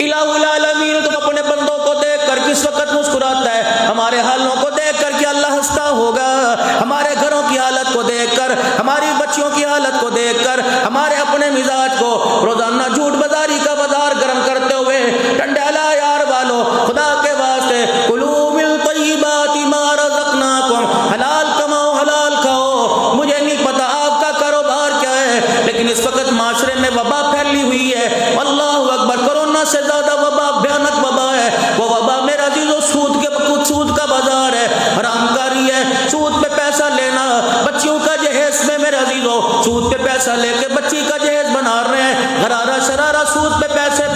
الہ العالمین تو اپنے بندوں کو دیکھ کر کس وقت مسکراتا ہے؟ ہمارے حالوں کو دیکھ کر کہ اللہ ہنستا ہوگا، ہمارے گھروں کی حالت کو دیکھ کر، ہماری بچیوں کی حالت کو دیکھ کر، ہمارے اپنے مزاج کو روزانہ جھوٹ بازاری کا بازار گرم کرتے ہوئے ٹنڈالا یار والو، خدا کے واسطے کلوا من طیبات ما رزقناکم، حلال کماؤ حلال کھاؤ۔ مجھے نہیں پتا آپ کا کاروبار کیا ہے، لیکن اس وقت معاشرے میں وبا پھیلی ہوئی ہے، اللہ اکبر، کورونا سے زیادہ وبا بھیانک وبا ہے، وہ وبا میرا عزیزو سود کا بازار ہے، حرام کاری ہے، سود پہ پیسہ لینا، بچیوں کا جہیز میں میرے عزیزو سود پہ پیسہ لے کے بچی کا جہیز بنا رہے ہیں، غرارہ شرارہ سود پہ پیسے